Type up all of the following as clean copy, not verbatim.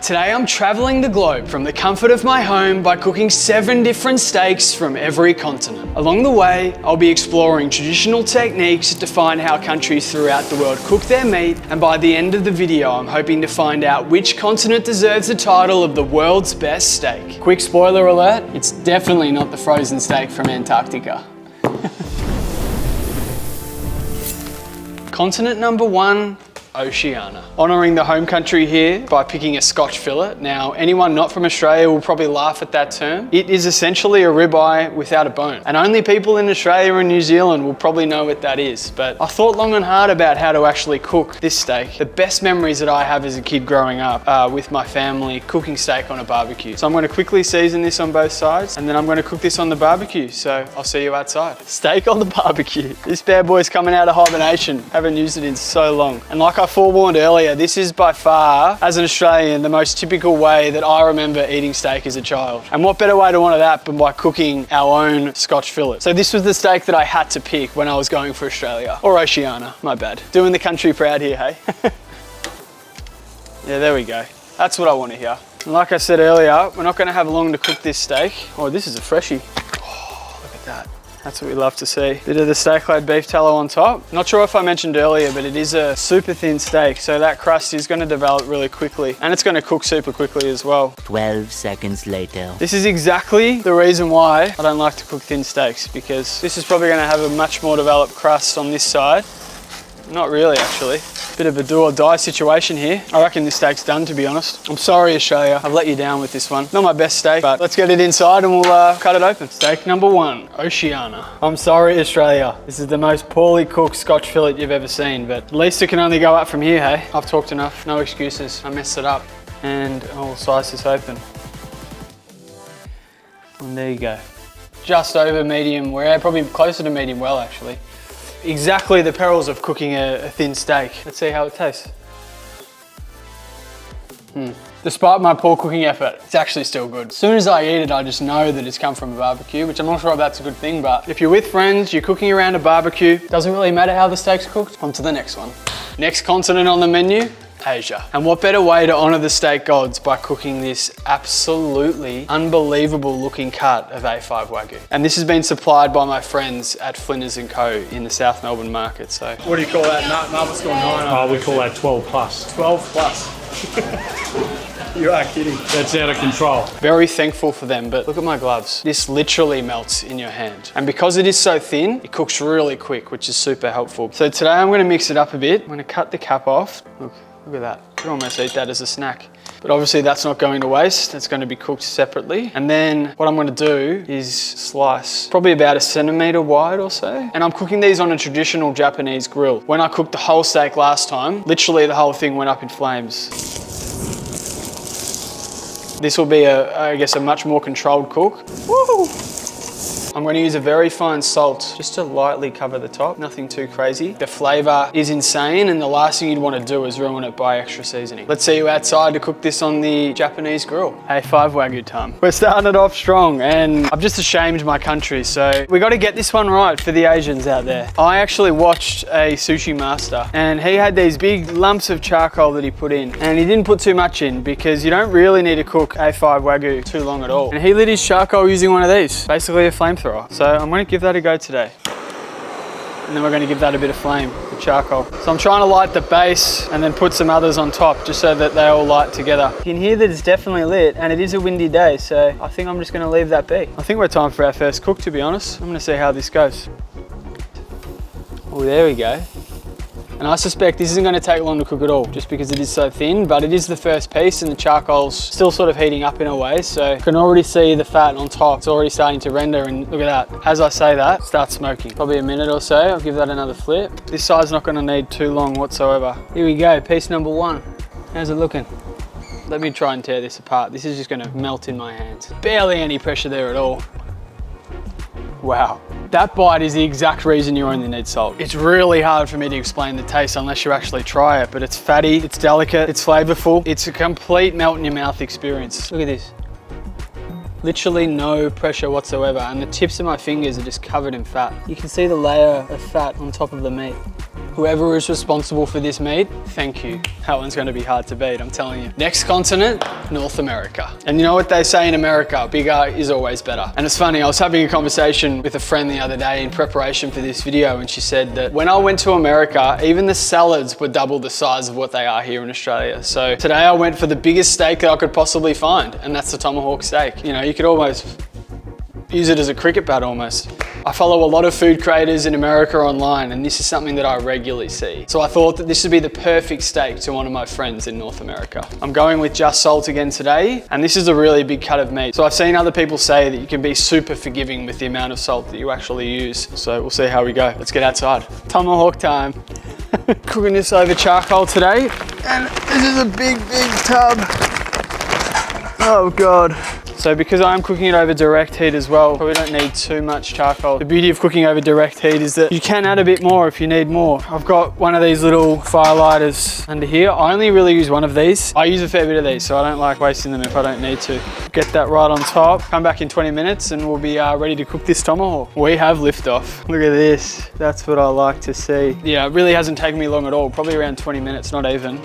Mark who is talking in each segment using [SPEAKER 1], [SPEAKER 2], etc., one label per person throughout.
[SPEAKER 1] Today I'm traveling the globe from the comfort of my home by cooking 7 different steaks from every continent. Along the way, I'll be exploring traditional techniques to find how countries throughout the world cook their meat, and by the end of the video, I'm hoping to find out which continent deserves the title of the world's best steak. Quick spoiler alert, it's definitely not the frozen steak from Antarctica. Continent number 1, Oceania. Honouring the home country here by picking a Scotch fillet. Now, anyone not from Australia will probably laugh at that term. It is essentially a ribeye without a bone. And only people in Australia and New Zealand will probably know what that is. But I thought long and hard about how to actually cook this steak. The best memories that I have as a kid growing up are with my family cooking steak on a barbecue. So I'm going to quickly season this on both sides, and then I'm going to cook this on the barbecue. So I'll see you outside. Steak on the barbecue. This bad boy's coming out of hibernation. Haven't used it in so long. And like I forewarned earlier, this is by far, as an Australian, the most typical way that I remember eating steak as a child. And what better way to honour that than by cooking our own Scotch fillet. So this was the steak that I had to pick when I was going for Australia. Or Oceania, my bad. Doing the country proud here, hey? Yeah, there we go. That's what I want to hear. And like I said earlier, we're not going to have long to cook this steak. Oh, this is a freshie. Oh, look at that. That's what we love to see. Bit of the steak-laid beef tallow on top. Not sure if I mentioned earlier, but it is a super thin steak, so that crust is going to develop really quickly, and it's going to cook super quickly as well.
[SPEAKER 2] 12 seconds later.
[SPEAKER 1] This is exactly the reason why I don't like to cook thin steaks, because this is probably going to have a much more developed crust on this side. Not really, actually. Bit of a do or die situation here. I reckon this steak's done, to be honest. I'm sorry, Australia. I've let you down with this one. Not my best steak, but let's get it inside and we'll cut it open. Steak number 1, Oceania. I'm sorry, Australia. This is the most poorly cooked Scotch fillet you've ever seen, but at least it can only go up from here, hey? I've talked enough. No excuses. I messed it up. And I'll slice this open. And there you go. Just over medium rare, probably closer to medium well, actually. Exactly the perils of cooking a thin steak. Let's see how it tastes. Despite my poor cooking effort, it's actually still good. As soon as I eat it, I just know that it's come from a barbecue, which I'm not sure if that's a good thing, but if you're with friends, you're cooking around a barbecue, doesn't really matter how the steak's cooked. On to the next one. Next continent on the menu, Asia. And what better way to honour the steak gods by cooking this absolutely unbelievable looking cut of A5 Wagyu. And this has been supplied by my friends at Flinders & Co. in the South Melbourne market. So what do you call that? Nut score 9?
[SPEAKER 3] Oh, we call that 12 plus.
[SPEAKER 1] 12 plus. You are kidding.
[SPEAKER 3] That's out of control.
[SPEAKER 1] Very thankful for them, but look at my gloves. This literally melts in your hand. And because it is so thin, it cooks really quick, which is super helpful. So today I'm going to mix it up a bit. I'm going to cut the cap off. Look at that. You can almost eat that as a snack. But obviously that's not going to waste. It's going to be cooked separately. And then what I'm going to do is slice probably about 1 centimetre wide or so. And I'm cooking these on a traditional Japanese grill. When I cooked the whole steak last time, literally the whole thing went up in flames. This will be I guess a much more controlled cook. Woo! I'm going to use a very fine salt just to lightly cover the top, nothing too crazy. The flavour is insane, and the last thing you'd want to do is ruin it by extra seasoning. Let's see you outside to cook this on the Japanese grill. A5 Wagyu time. We're starting it off strong, and I've just ashamed my country, so we got to get this one right for the Asians out there. I actually watched a sushi master, and he had these big lumps of charcoal that he put in, and he didn't put too much in because you don't really need to cook A5 Wagyu too long at all. And he lit his charcoal using one of these, basically a flamethrower. So I'm going to give that a go today. And then we're going to give that a bit of flame with charcoal. So I'm trying to light the base and then put some others on top just so that they all light together. You can hear that it's definitely lit, and it is a windy day, so I think I'm just going to leave that be. I think we're time for our first cook, to be honest. I'm going to see how this goes. Oh, there we go. And I suspect this isn't going to take long to cook at all, just because it is so thin, but it is the first piece and the charcoal's still sort of heating up in a way, so you can already see the fat on top. It's already starting to render, and look at that. As I say that, start smoking. Probably a minute or so. I'll give that another flip. This side's not going to need too long whatsoever. Here we go, piece number 1. How's it looking? Let me try and tear this apart. This is just going to melt in my hands. Barely any pressure there at all. Wow. That bite is the exact reason you only need salt. It's really hard for me to explain the taste unless you actually try it, but it's fatty, it's delicate, it's flavorful. It's a complete melt in your mouth experience. Look at this. Literally no pressure whatsoever, and the tips of my fingers are just covered in fat. You can see the layer of fat on top of the meat. Whoever is responsible for this meat, thank you. That one's gonna be hard to beat, I'm telling you. Next continent, North America. And you know what they say in America, bigger is always better. And it's funny, I was having a conversation with a friend the other day in preparation for this video, and she said that when I went to America, even the salads were double the size of what they are here in Australia. So today I went for the biggest steak that I could possibly find, and that's the tomahawk steak. You know, you could almost use it as a cricket bat almost. I follow a lot of food creators in America online, and this is something that I regularly see. So I thought that this would be the perfect steak to one of my friends in North America. I'm going with just salt again today, and this is a really big cut of meat. So I've seen other people say that you can be super forgiving with the amount of salt that you actually use. So we'll see how we go. Let's get outside. Tomahawk time. Cooking this over charcoal today, and this is a big tub. Oh God. So because I'm cooking it over direct heat as well, probably don't need too much charcoal. The beauty of cooking over direct heat is that you can add a bit more if you need more. I've got one of these little fire lighters under here. I only really use one of these. I use a fair bit of these, so I don't like wasting them if I don't need to. Get that right on top. Come back in 20 minutes and we'll be ready to cook this tomahawk. We have liftoff. Look at this. That's what I like to see. Yeah, it really hasn't taken me long at all. Probably around 20 minutes, not even.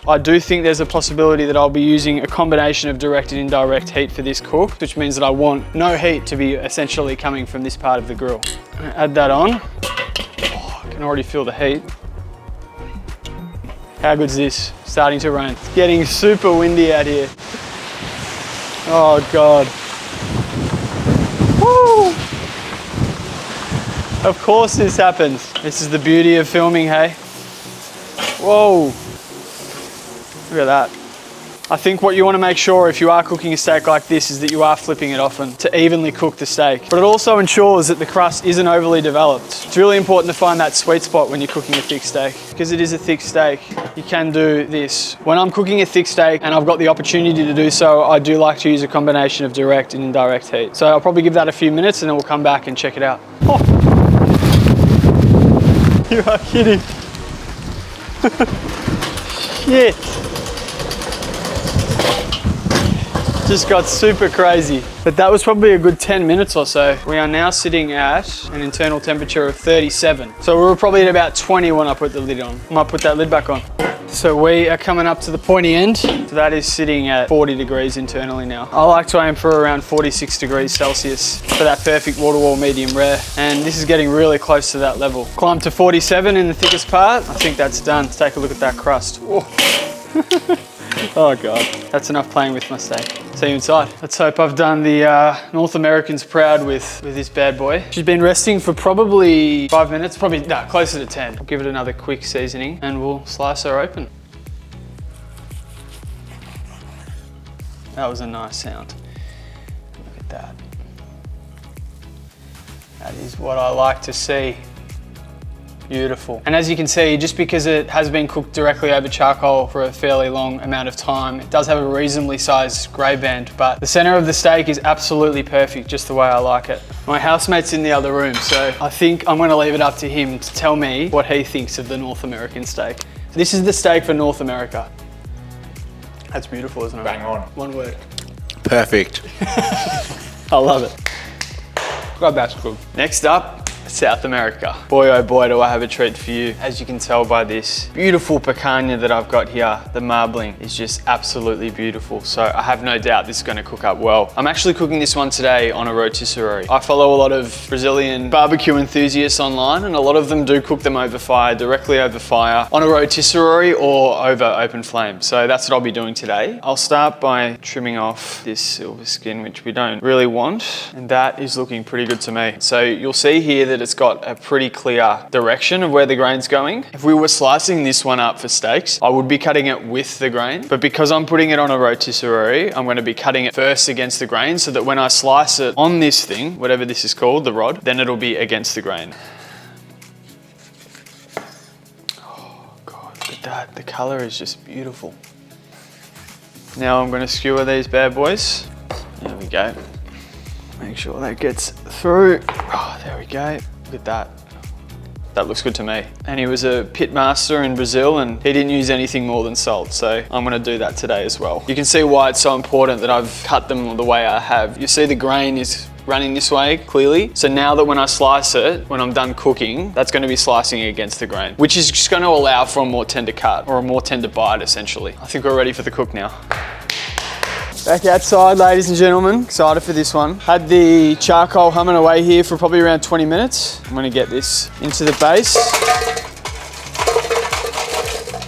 [SPEAKER 1] I do think there's a possibility that I'll be using a combination of direct and indirect heat for this cook, which means that I want no heat to be essentially coming from this part of the grill. Add that on. Oh, I can already feel the heat. How good's this? Starting to rain. It's getting super windy out here. Oh God. Woo! Of course this happens. This is the beauty of filming, hey? Whoa. Look at that. I think what you want to make sure if you are cooking a steak like this is that you are flipping it often to evenly cook the steak. But it also ensures that the crust isn't overly developed. It's really important to find that sweet spot when you're cooking a thick steak. Because it is a thick steak, you can do this. When I'm cooking a thick steak and I've got the opportunity to do so, I do like to use a combination of direct and indirect heat. So I'll probably give that a few minutes and then we'll come back and check it out. Oh. You are kidding. Shit. Just got super crazy. But that was probably a good 10 minutes or so. We are now sitting at an internal temperature of 37. So we were probably at about 20 when I put the lid on. I might put that lid back on. So we are coming up to the pointy end. So that is sitting at 40 degrees internally now. I like to aim for around 46 degrees Celsius for that perfect water wall medium rare. And this is getting really close to that level. Climb to 47 in the thickest part. I think that's done. Let's take a look at that crust. Oh God, that's enough playing with my steak. See you inside. Let's hope I've done the North Americans proud with this bad boy. She's been resting for probably 5 minutes, probably, no, closer to 10. I'll give it another quick seasoning and we'll slice her open. That was a nice sound. Look at that. That is what I like to see. Beautiful. And as you can see, just because it has been cooked directly over charcoal for a fairly long amount of time, it does have a reasonably sized grey band, but the center of the steak is absolutely perfect, just the way I like it. My housemate's in the other room, so I think I'm gonna leave it up to him to tell me what he thinks of the North American steak. This is the steak for North America. That's beautiful, isn't it?
[SPEAKER 3] Bang on.
[SPEAKER 1] One word.
[SPEAKER 3] Perfect.
[SPEAKER 1] I love it.
[SPEAKER 3] God, that's good.
[SPEAKER 1] Next up, South America. Boy, oh boy, do I have a treat for you. As you can tell by this beautiful picanha that I've got here, the marbling is just absolutely beautiful. So I have no doubt this is gonna cook up well. I'm actually cooking this one today on a rotisserie. I follow a lot of Brazilian barbecue enthusiasts online, and a lot of them do cook them over fire, directly over fire, on a rotisserie or over open flame. So that's what I'll be doing today. I'll start by trimming off this silver skin, which we don't really want. And that is looking pretty good to me. So you'll see here that it's got a pretty clear direction of where the grain's going. If we were slicing this one up for steaks, I would be cutting it with the grain, but because I'm putting it on a rotisserie, I'm going to be cutting it first against the grain so that when I slice it on this thing, whatever this is called, the rod, then it'll be against the grain. Oh God, look at that. The color is just beautiful. Now I'm going to skewer these bad boys. There we go. Make sure that gets through. Oh, there we go. Look at that. That looks good to me. And he was a pit master in Brazil and he didn't use anything more than salt. So I'm gonna do that today as well. You can see why it's so important that I've cut them the way I have. You see the grain is running this way, clearly. So now that when I slice it, when I'm done cooking, that's gonna be slicing it against the grain, which is just gonna allow for a more tender cut or a more tender bite, essentially. I think we're ready for the cook now. Back outside, ladies and gentlemen. Excited for this one. Had the charcoal humming away here for probably around 20 minutes. I'm gonna get this into the base.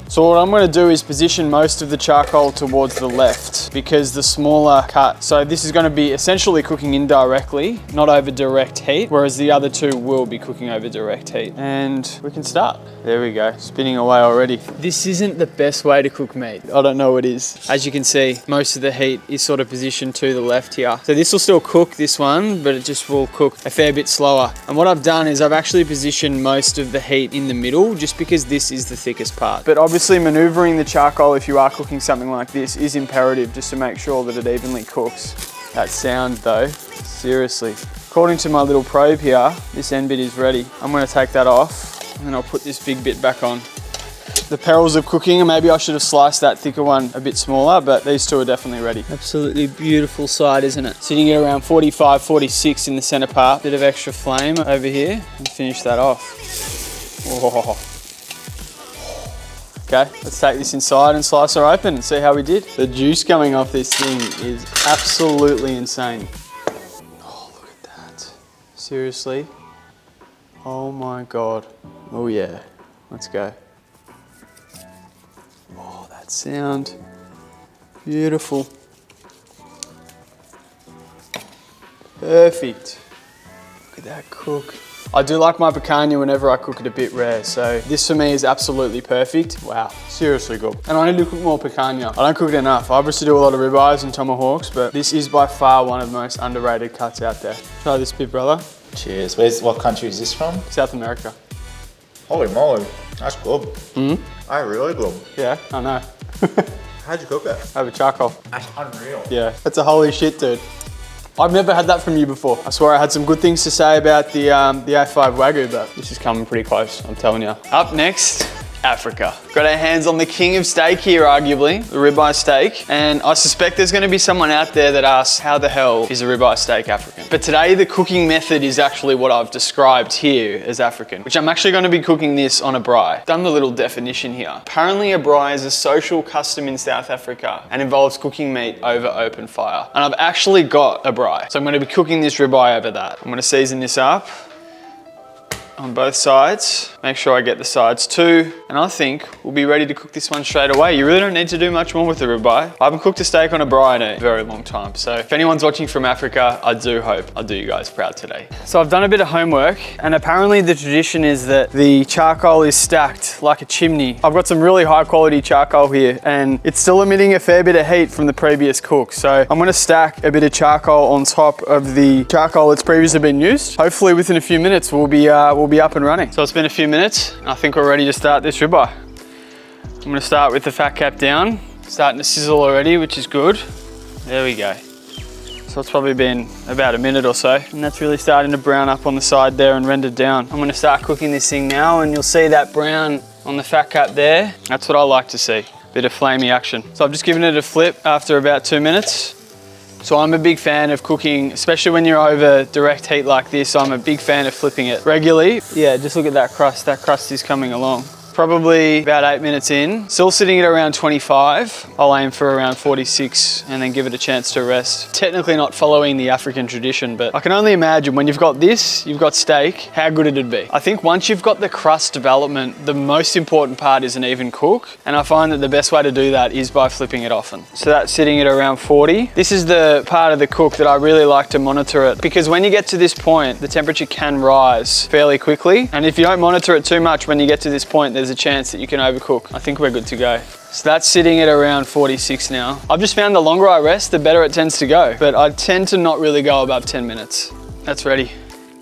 [SPEAKER 1] So what I'm going to do is position most of the charcoal towards the left because the smaller cut. So this is going to be essentially cooking indirectly, not over direct heat, whereas the other two will be cooking over direct heat. And we can start. There we go, spinning away already. This isn't the best way to cook meat. I don't know what is. As you can see, most of the heat is sort of positioned to the left here. So this will still cook this one, but it just will cook a fair bit slower. And what I've done is I've actually positioned most of the heat in the middle just because this is the thickest part. But obviously maneuvering the charcoal if you are cooking something like this is imperative just to make sure that it evenly cooks. That sound though, seriously. According to my little probe here, this end bit is ready. I'm going to take that off and then I'll put this big bit back on. The perils of cooking, and maybe I should have sliced that thicker one a bit smaller, but these two are definitely ready. Absolutely beautiful side, isn't it? Sitting at around 45, 46 in the center part. Bit of extra flame over here and finish that off. Oh. Okay, let's take this inside and slice her open and see how we did. The juice coming off this thing is absolutely insane. Oh, look at that. Seriously? Oh my God. Oh yeah, let's go. Oh, that sound. Beautiful. Perfect. Look at that cook. I do like my picanha whenever I cook it a bit rare, so this for me is absolutely perfect. Wow, seriously good. And I need to cook more picanha. I don't cook it enough. I obviously do a lot of ribeyes and tomahawks, but this is by far one of the most underrated cuts out there. Try this bit, brother.
[SPEAKER 4] Cheers. What country is this from?
[SPEAKER 1] South America.
[SPEAKER 4] Holy moly, that's good. I really good.
[SPEAKER 1] Yeah, I know.
[SPEAKER 4] How'd you cook it?
[SPEAKER 1] Over charcoal.
[SPEAKER 4] That's unreal.
[SPEAKER 1] Yeah, that's a holy shit, dude. I've never had that from you before. I swear I had some good things to say about the A5 Wagyu, but this is coming pretty close, I'm telling you. Up next, Africa. Got our hands on the king of steak here, arguably, the ribeye steak. And I suspect there's gonna be someone out there that asks, how the hell is a ribeye steak African? But today, the cooking method is actually what I've described here as African, which I'm actually gonna be cooking this on a braai. Done the little definition here. Apparently a braai is a social custom in South Africa and involves cooking meat over open fire. And I've actually got a braai. So I'm gonna be cooking this ribeye over that. I'm gonna season this up on both sides. Make sure I get the sides too. And I think we'll be ready to cook this one straight away. You really don't need to do much more with the ribeye. I haven't cooked a steak on a braai in a very long time. So if anyone's watching from Africa, I do hope I'll do you guys proud today. So I've done a bit of homework, and apparently the tradition is that the charcoal is stacked like a chimney. I've got some really high quality charcoal here, and it's still emitting a fair bit of heat from the previous cook. So I'm gonna stack a bit of charcoal on top of the charcoal that's previously been used. Hopefully within a few minutes we'll be up and running. So it's been a few minutes. I think we're ready to start this ribeye. I'm gonna start with the fat cap down. Starting to sizzle already, which is good. There we go. So it's probably been about a minute or so, and that's really starting to brown up on the side there and render down. I'm gonna start cooking this thing now, and you'll see that brown on the fat cap there. That's what I like to see, bit of flamey action. So I've just given it a flip after about 2 minutes. So I'm a big fan of cooking, especially when you're over direct heat like this. I'm a big fan of flipping it regularly. Yeah, just look at that crust. That crust is coming along. Probably about 8 minutes in, still sitting at around 25. I'll aim for around 46 and then give it a chance to rest. Technically not following the African tradition, but I can only imagine when you've got this, you've got steak, how good it'd be. I think once you've got the crust development, the most important part is an even cook. And I find that the best way to do that is by flipping it often. So that's sitting at around 40. This is the part of the cook that I really like to monitor it, because when you get to this point, the temperature can rise fairly quickly. And if you don't monitor it too much when you get to this point, there's a chance that you can overcook. I think we're good to go. So that's sitting at around 46 now. I've just found the longer I rest, the better it tends to go. But I tend to not really go above 10 minutes. That's ready.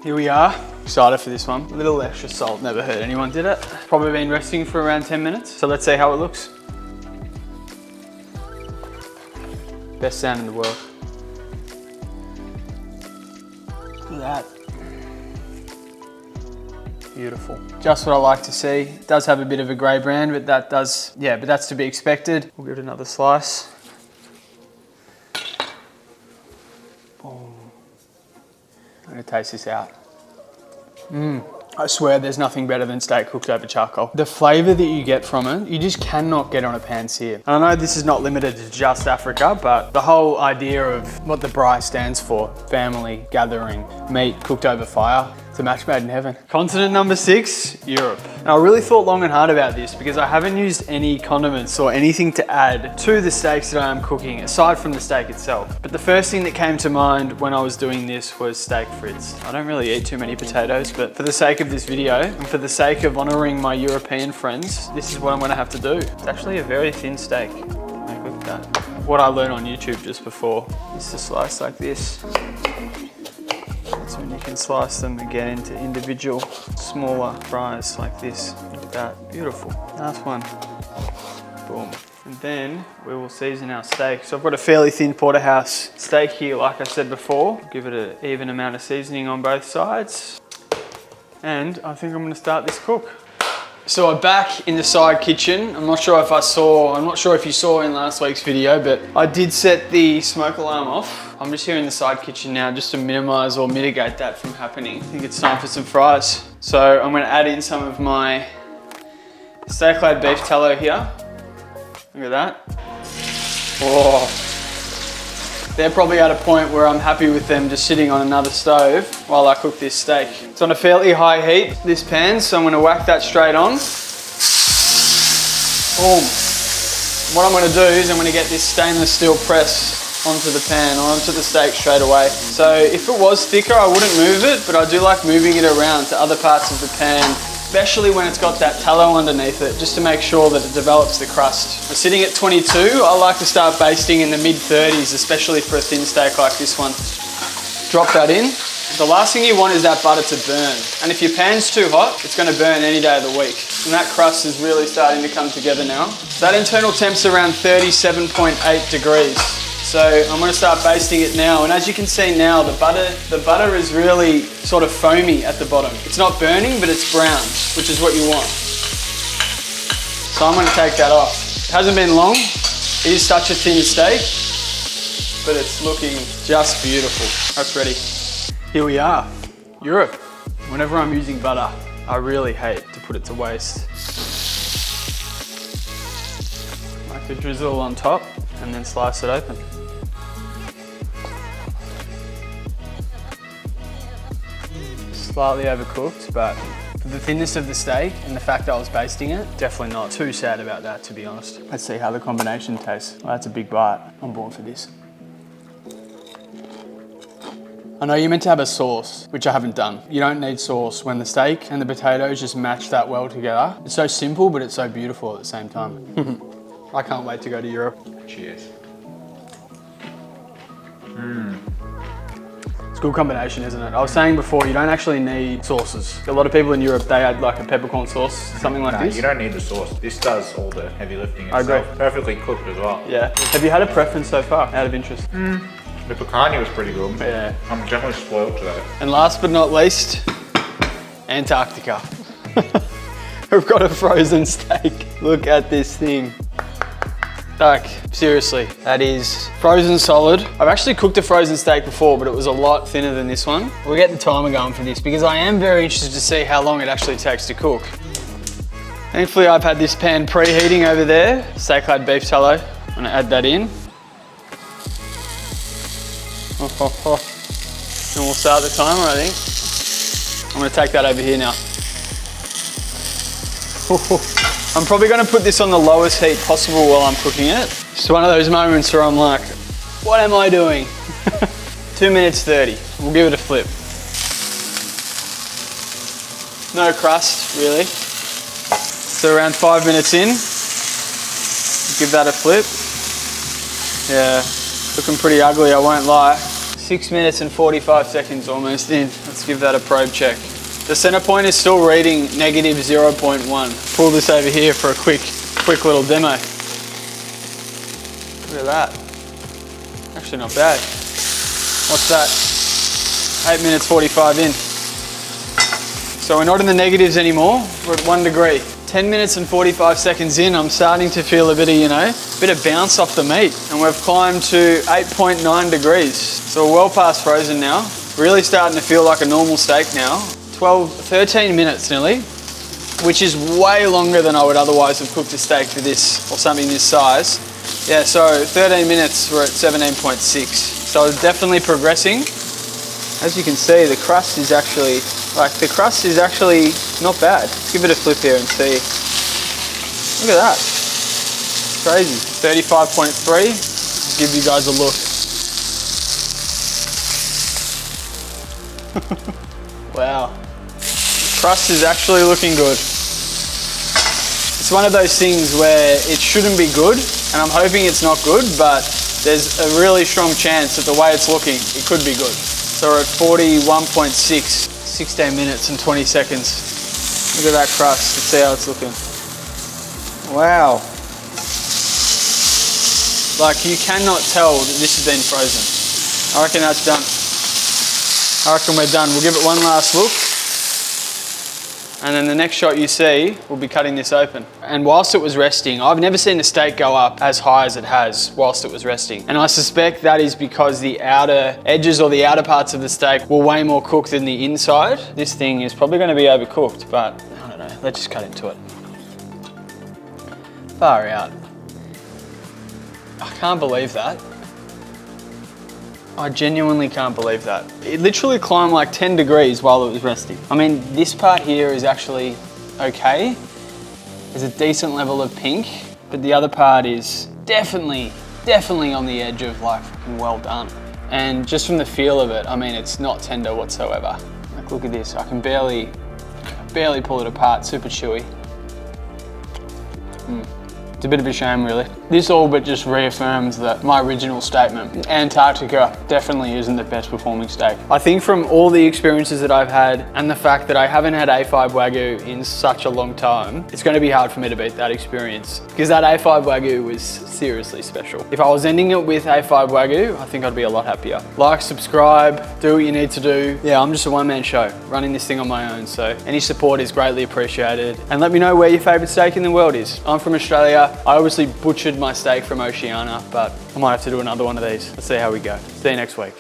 [SPEAKER 1] Here we are. Excited for this one. A little extra salt never hurt anyone, did it? Probably been resting for around 10 minutes. So let's see how it looks. Best sound in the world. Look at that. Beautiful. Just what I like to see. It does have a bit of a grey brand, but that's to be expected. We'll give it another slice. Boom. I'm gonna taste this out. I swear there's nothing better than steak cooked over charcoal. The flavor that you get from it, you just cannot get on a pan sear. And I know this is not limited to just Africa, but the whole idea of what the braai stands for, family, gathering, meat cooked over fire, it's a match made in heaven. Continent number 6, Europe. Now I really thought long and hard about this because I haven't used any condiments or anything to add to the steaks that I am cooking aside from the steak itself. But the first thing that came to mind when I was doing this was steak frites. I don't really eat too many potatoes, but for the sake of this video and for the sake of honoring my European friends, this is what I'm gonna have to do. It's actually a very thin steak. I cooked that. What I learned on YouTube just before is to slice like this. So when you can slice them again into individual smaller fries like this, like that. Beautiful. Last one. Boom. And then we will season our steak. So I've got a fairly thin porterhouse steak here, like I said before. Give it an even amount of seasoning on both sides. And I think I'm gonna start this cook. So I'm back in the side kitchen. I'm not sure if you saw in last week's video, but I did set the smoke alarm off. I'm just here in the side kitchen now just to minimize or mitigate that from happening. I think it's time for some fries. So I'm gonna add in some of my steak-clad beef tallow here. Look at that. Oh. They're probably at a point where I'm happy with them just sitting on another stove while I cook this steak. It's on a fairly high heat, this pan, so I'm gonna whack that straight on. Boom. What I'm gonna do is I'm gonna get this stainless steel press onto the pan, or onto the steak straight away. So if it was thicker, I wouldn't move it, but I do like moving it around to other parts of the pan, especially when it's got that tallow underneath it, just to make sure that it develops the crust. We're sitting at 22. I like to start basting in the mid-30s, especially for a thin steak like this one. Drop that in. The last thing you want is that butter to burn. And if your pan's too hot, it's gonna burn any day of the week. And that crust is really starting to come together now. That internal temp's around 37.8 degrees. So I'm gonna start basting it now. And as you can see now, the butter is really sort of foamy at the bottom. It's not burning, but it's brown, which is what you want. So I'm gonna take that off. It hasn't been long. It is such a thin steak, but it's looking just beautiful. That's ready. Here we are, Europe. Whenever I'm using butter, I really hate to put it to waste. Like the drizzle on top and then slice it open. Slightly overcooked, but for the thinness of the steak and the fact that I was basting it, definitely not too sad about that, to be honest. Let's see how the combination tastes. Well, that's a big bite. I'm born for this. I know you're meant to have a sauce, which I haven't done. You don't need sauce when the steak and the potatoes just match that well together. It's so simple, but it's so beautiful at the same time. I can't wait to go to Europe.
[SPEAKER 4] Cheers.
[SPEAKER 1] It's a good combination, isn't it? I was saying before, you don't actually need sauces. A lot of people in Europe, they add like a peppercorn sauce, something like this.
[SPEAKER 4] You don't need the sauce. This does all the heavy lifting
[SPEAKER 1] I
[SPEAKER 4] itself.
[SPEAKER 1] agree.
[SPEAKER 4] Perfectly cooked as well.
[SPEAKER 1] Yeah. Have you had a preference so far, out of interest?
[SPEAKER 4] The picanha was pretty good.
[SPEAKER 1] Yeah.
[SPEAKER 4] I'm definitely spoiled today.
[SPEAKER 1] And last but not least, Antarctica. We've got a frozen steak. Look at this thing. Like, seriously, that is frozen solid. I've actually cooked a frozen steak before, but it was a lot thinner than this one. We'll get the timer going for this because I am very interested to see how long it actually takes to cook. Thankfully, I've had this pan preheating over there. Steak-clad beef tallow. I'm gonna add that in. And we'll start the timer, I think. I'm gonna take that over here now. I'm probably gonna put this on the lowest heat possible while I'm cooking it. It's one of those moments where I'm like, what am I doing? 2 minutes 30. We'll give it a flip. No crust, really. So around 5 minutes in, give that a flip. Yeah. Looking pretty ugly, I won't lie. 6 minutes and 45 seconds almost in. Let's give that a probe check. The center point is still reading negative 0.1. Pull this over here for a quick little demo. Look at that. Actually not bad. What's that? 8 minutes 45 in. So we're not in the negatives anymore. We're at 1 degree. 10 minutes and 45 seconds in, I'm starting to feel a bit of bounce off the meat. And we've climbed to 8.9 degrees. So we're well past frozen now. Really starting to feel like a normal steak now. 13 minutes nearly, which is way longer than I would otherwise have cooked a steak for this or something this size. Yeah, so 13 minutes, we're at 17.6. So it's definitely progressing. As you can see, the crust is actually not bad. Let's give it a flip here and see. Look at that. Crazy. 35.3. Just give you guys a look. Wow. The crust is actually looking good. It's one of those things where it shouldn't be good, and I'm hoping it's not good, but there's a really strong chance that the way it's looking, it could be good. So we're at 41.6, 16 minutes and 20 seconds. Look at that crust, let's see how it's looking. Wow. Like, you cannot tell that this has been frozen. I reckon that's done. I reckon we're done. We'll give it one last look. And then the next shot you see, we'll be cutting this open. And whilst it was resting, I've never seen a steak go up as high as it has whilst it was resting. And I suspect that is because the outer edges or the outer parts of the steak were way more cooked than the inside. This thing is probably going to be overcooked, but I don't know. Let's just cut into it. Far out. I can't believe that. I genuinely can't believe that. It literally climbed like 10 degrees while it was resting. I mean, this part here is actually okay. There's a decent level of pink, but the other part is definitely on the edge of like fucking well done. And just from the feel of it, I mean, it's not tender whatsoever. Like, look at this. I can barely pull it apart. Super chewy. It's a bit of a shame, really. This all but just reaffirms that my original statement. Antarctica definitely isn't the best performing steak. I think from all the experiences that I've had and the fact that I haven't had A5 Wagyu in such a long time, it's going to be hard for me to beat that experience, because that A5 Wagyu was seriously special. If I was ending it with A5 Wagyu, I think I'd be a lot happier. Like, subscribe, do what you need to do. Yeah, I'm just a one-man show running this thing on my own, so any support is greatly appreciated. And let me know where your favorite steak in the world is. I'm from Australia. I obviously butchered my steak from Oceania, but I might have to do another one of these. Let's see how we go. See you next week.